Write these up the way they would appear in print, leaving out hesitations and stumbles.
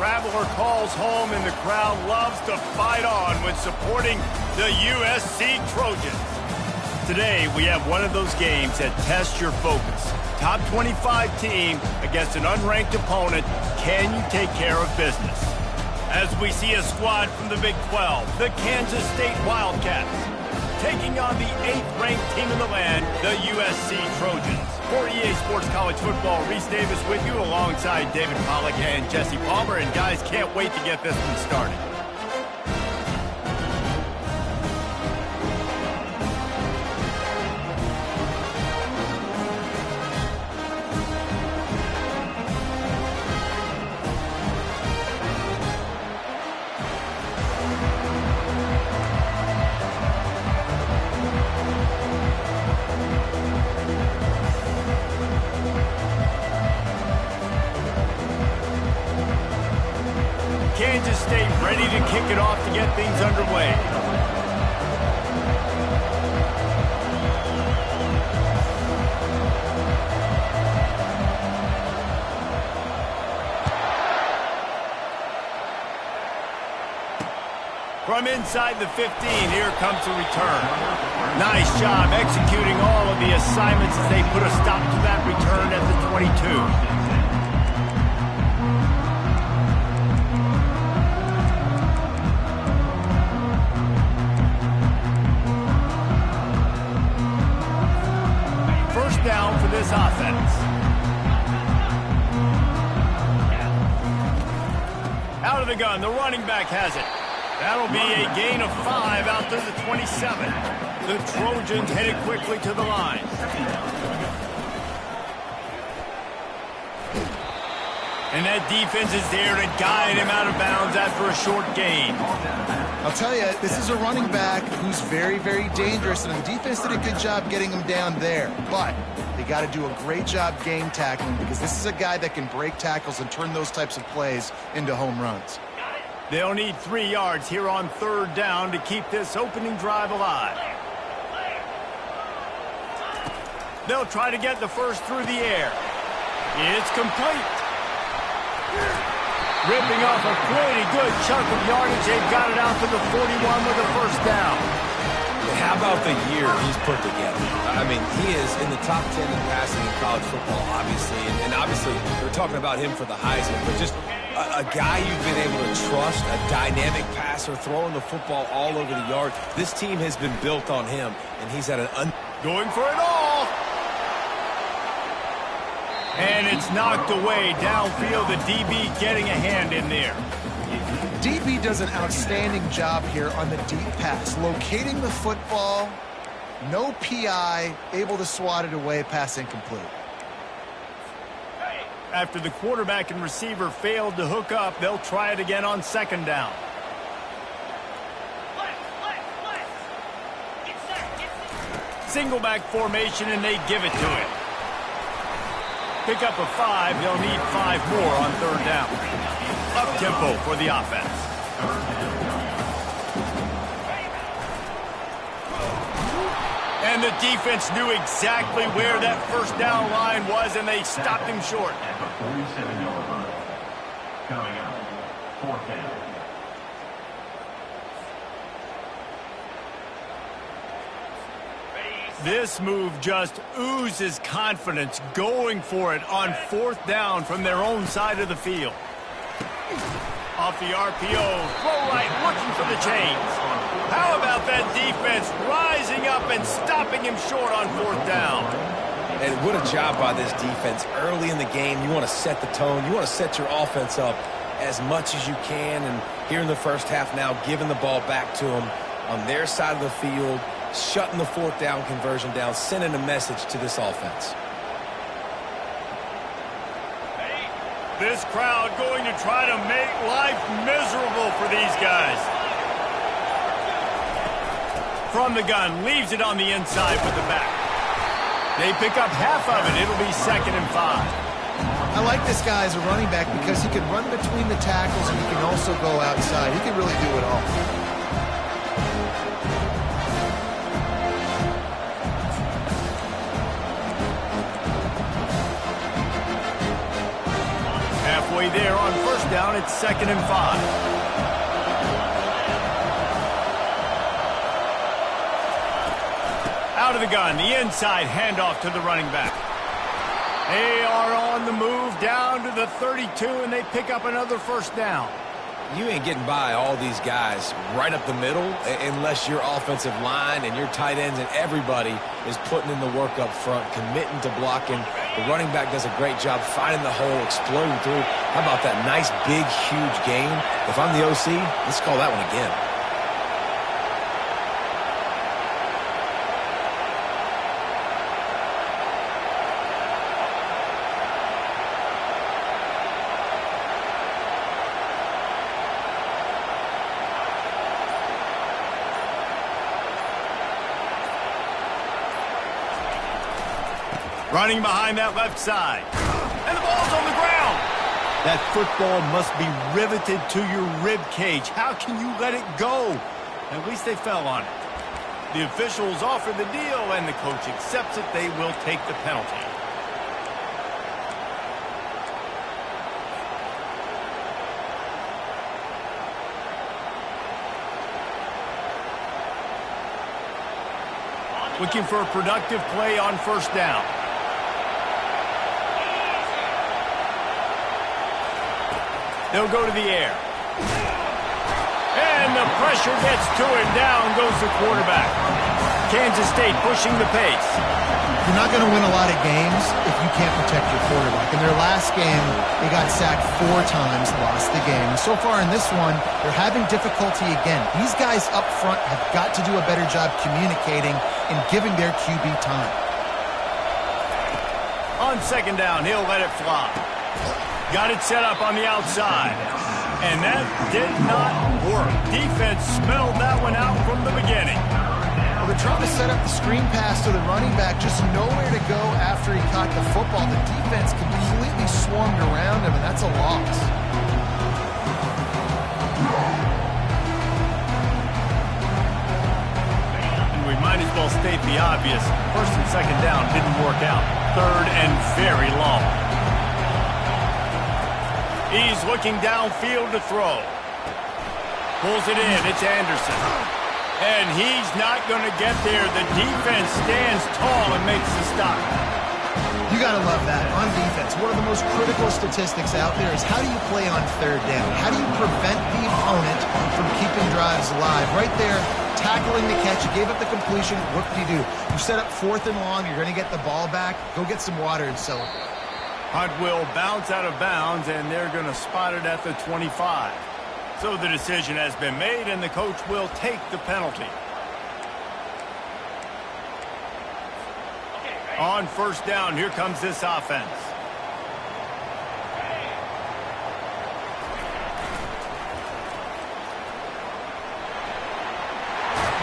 traveler calls home, and the crowd loves to fight on when supporting the USC Trojans. Today, we have one of those games that tests your focus. Top 25 team against an unranked opponent. Can you take care of business? As we see a squad from the Big 12, the Kansas State Wildcats, taking on the 8th-ranked team in the land, the USC Trojans. For EA Sports College Football, Reese Davis with you alongside David Pollack and Jesse Palmer. And guys, can't wait to get this one started. Kansas State ready to kick it off to get things underway. From inside the 15, here comes the return. Nice job executing all of the assignments as they put a stop to that return at the 22. Down for this offense. Out of the gun, the running back has it. That'll be a gain of 5 out to the 27. The Trojans headed quickly to the line. And that defense is there to guide him out of bounds after a short gain. I'll tell you, this is a running back who's very, very dangerous, and the defense did a good job getting him down there. But they got to do a great job game tackling, because this is a guy that can break tackles and turn those types of plays into home runs. They'll need 3 yards here on 3rd down to keep this opening drive alive. They'll try to get the first through the air. It's complete. Ripping off a pretty good chunk of yardage. They've got it out to the 41 with a first down. How about the year he's put together? I mean, he is in the top 10 in passing in college football, obviously. And obviously, we're talking about him for the Heisman, but just a guy you've been able to trust, a dynamic passer, throwing the football all over the yard. This team has been built on him, and he's at an going for it all. And it's knocked away downfield. The DB getting a hand in there. DB does an outstanding job here on the deep pass, locating the football, no PI, able to swat it away, pass incomplete. After the quarterback and receiver failed to hook up, they'll try it again on 2nd down. Single back formation, and they give it to him. Pick up a 5. They'll need 5 more on 3rd down. Up tempo for the offense. And the defense knew exactly where that first down line was, and they stopped him short. Coming up, 4th down. This move just oozes confidence, going for it on 4th down from their own side of the field. Off the RPO, throw right, looking for the chains. How about that defense rising up and stopping him short on 4th down? And what a job by this defense. Early in the game, you want to set the tone. You want to set your offense up as much as you can. And here in the first half now, giving the ball back to them on their side of the field, shutting the 4th down conversion down, sending a message to this offense. This crowd going to try to make life miserable for these guys. From the gun, leaves it on the inside with the back. They pick up half of it. It'll be 2nd and 5. I like this guy as a running back because he can run between the tackles and he can also go outside. He can really do it all. Halfway there on 1st down at 2nd and 5. Out of the gun, the inside handoff to the running back. They are on the move down to the 32, and they pick up another first down. You ain't getting by all these guys right up the middle unless your offensive line and your tight ends and everybody is putting in the work up front, committing to blocking. The running back does a great job finding the hole, exploding through. How about that nice, big, huge gain? If I'm the OC, let's call that one again. Running behind that left side. And the ball's on the ground. That football must be riveted to your rib cage. How can you let it go? At least they fell on it. The officials offer the deal, and the coach accepts it. They will take the penalty. Looking for a productive play on first down. They'll go to the air. And the pressure gets to him. Down goes the quarterback. Kansas State pushing the pace. You're not going to win a lot of games if you can't protect your quarterback. In their last game, they got sacked 4 times, lost the game. And so far in this one, they're having difficulty again. These guys up front have got to do a better job communicating and giving their QB time. On second down, he'll let it fly. Got it set up on the outside. And that did not work. Defense smelled that one out from the beginning. Well, they're trying to set up the screen pass to the running back, just nowhere to go after he caught the football. The defense completely swarmed around him, and that's a loss. And we might as well state the obvious. First and second down didn't work out. Third and very long. He's looking downfield to throw. Pulls it in. It's Anderson. And he's not going to get there. The defense stands tall and makes the stop. You got to love that. On defense, one of the most critical statistics out there is how do you play on third down? How do you prevent the opponent from keeping drives alive? Right there, tackling the catch. You gave up the completion. What do? You set up 4th and long. You're going to get the ball back. Go get some water and celebrate. Hunt will bounce out of bounds, and they're going to spot it at the 25. So the decision has been made, and the coach will take the penalty. On first down, here comes this offense.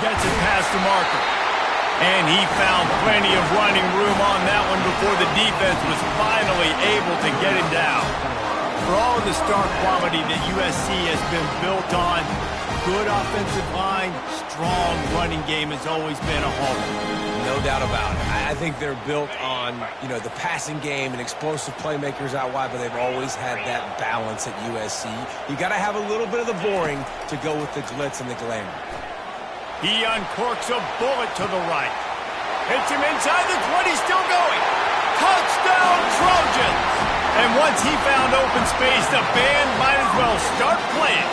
Gets it past the marker. And he found plenty of running room on that one before the defense was finally able to get him down. For all of the star quality that USC has been built on, good offensive line, strong running game has always been a hallmark. No doubt about it. I think they're built on, the passing game and explosive playmakers out wide, but they've always had that balance at USC. You got to have a little bit of the boring to go with the glitz and the glamour. He uncorks a bullet to the right. Hits him inside the 20, still going. Touchdown, Trojans! And once he found open space, the band might as well start playing.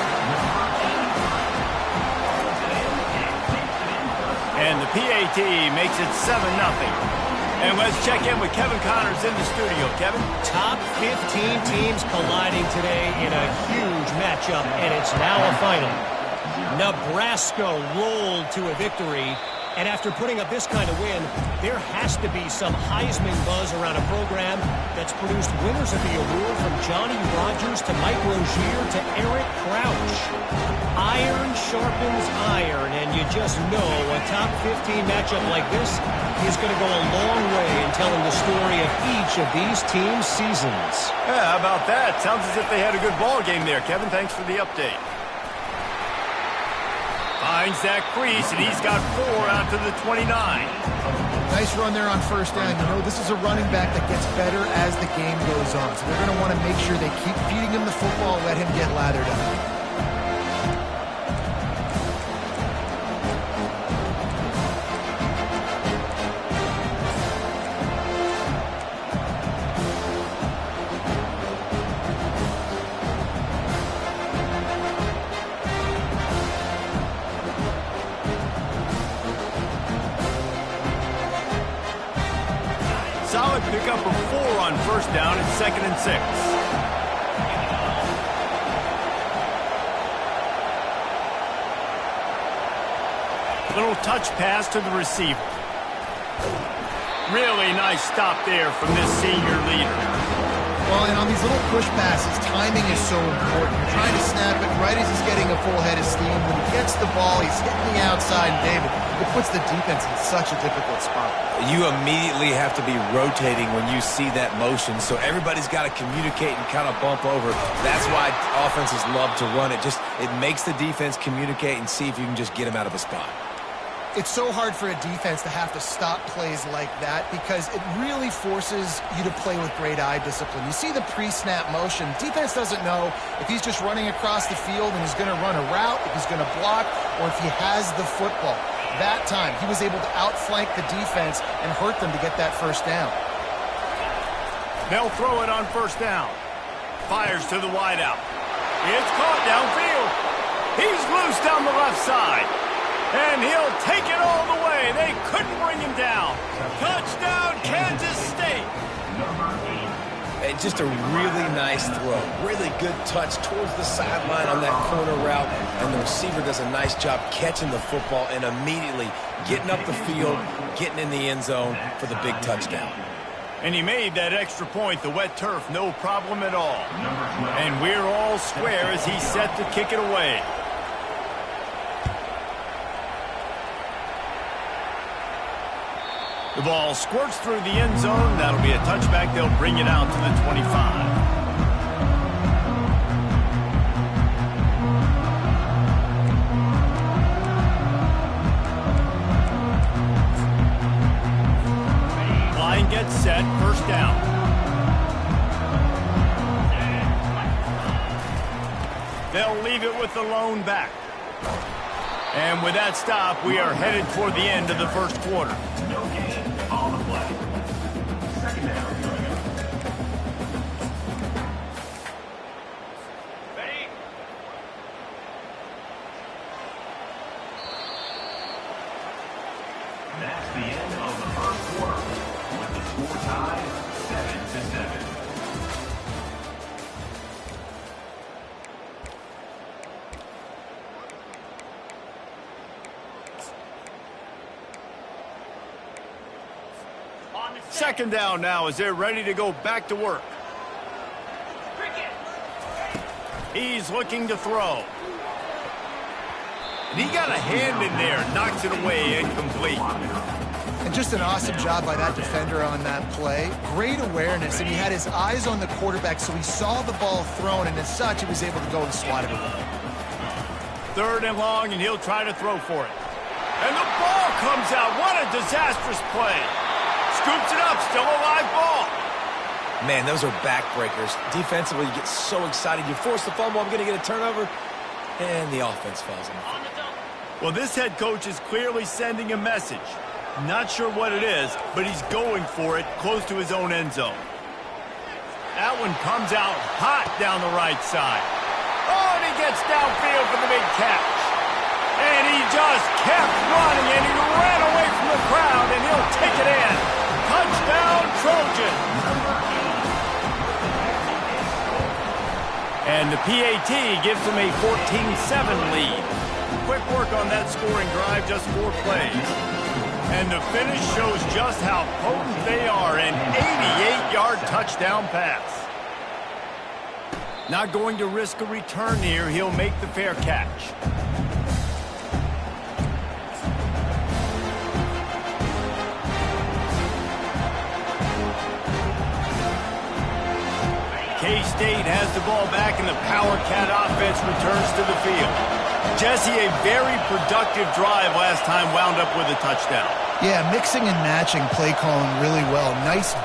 And the PAT makes it 7-0. And let's check in with Kevin Connors in the studio. Kevin? Top 15 teams colliding today in a huge matchup, and it's now a final. Nebraska rolled to a victory, and after putting up this kind of win, there has to be some Heisman buzz around a program that's produced winners of the award from Johnny Rodgers to Mike Rozier to Eric Crouch. Iron sharpens iron, and you just know a top 15 matchup like this is going to go a long way in telling the story of each of these teams' seasons. Yeah, how about that? Sounds as if they had a good ball game there, Kevin. Thanks for the update. Finds that crease, and he's got 4 out to the 29. Nice run there on first down. You know, this is a running back that gets better as the game goes on. So they're going to want to make sure they keep feeding him the football, let him get lathered up. Solid pickup of 4 on first down and 2nd and 6. Little touch pass to the receiver. Really nice stop there from this senior leader. Well, and on these little push passes, timing is so important. You're trying to snap it right as he's getting a full head of steam. When he gets the ball, he's hitting the outside, and David, it puts the defense in such a difficult spot. You immediately have to be rotating when you see that motion, so everybody's got to communicate and kind of bump over. That's why offenses love to run it. It makes the defense communicate and see if you can just get him out of a spot. It's so hard for a defense to have to stop plays like that because it really forces you to play with great eye discipline. You see the pre-snap motion. Defense doesn't know if he's just running across the field and he's going to run a route, if he's going to block, or if he has the football. That time, he was able to outflank the defense and hurt them to get that first down. They'll throw it on first down. Fires to the wideout. It's caught downfield. He's loose down the left side. And he'll take it all the way. They couldn't bring him down. Touchdown, Kansas State. And just a really nice throw. Really good touch towards the sideline on that corner route. And the receiver does a nice job catching the football and immediately getting up the field, getting in the end zone for the big touchdown. And he made that extra point, the wet turf, no problem at all. And we're all square as he's set to kick it away. The ball squirts through the end zone. That'll be a touchback. They'll bring it out to the 25. Line gets set. First down. They'll leave it with the lone back. And with that stop, we are headed toward the end of the first quarter. No gain on the play. Second down coming up. Ready? That's the end of the first quarter. With the score tied 7-7. Second down now as they're ready to go back to work. He's looking to throw. And he got a hand in there, knocks it away, incomplete. And just an awesome job by that defender on that play. Great awareness, and he had his eyes on the quarterback, so he saw the ball thrown, and as such, he was able to go and swat it away. Third and long, and he'll try to throw for it. And the ball comes out. What a disastrous play. Scoops it up, still a live ball. Man, those are backbreakers. Defensively, you get so excited. You force the fumble, I'm going to get a turnover, and the offense falls in. Well, this head coach is clearly sending a message. Not sure what it is, but he's going for it close to his own end zone. That one comes out hot down the right side. Oh, and he gets downfield for the big catch. And he just kept running, and he ran away from the crowd, and he'll take it in. Touchdown, Trojan. And the PAT gives them a 14-7 lead. Quick work on that scoring drive, just 4 plays. And the finish shows just how potent they are, an 88-yard touchdown pass. Not going to risk a return here. He'll make the fair catch. K-State has the ball back, and the Power Cat offense returns to the field. Jesse, a very productive drive last time, wound up with a touchdown. Yeah, mixing and matching play calling really well. Nice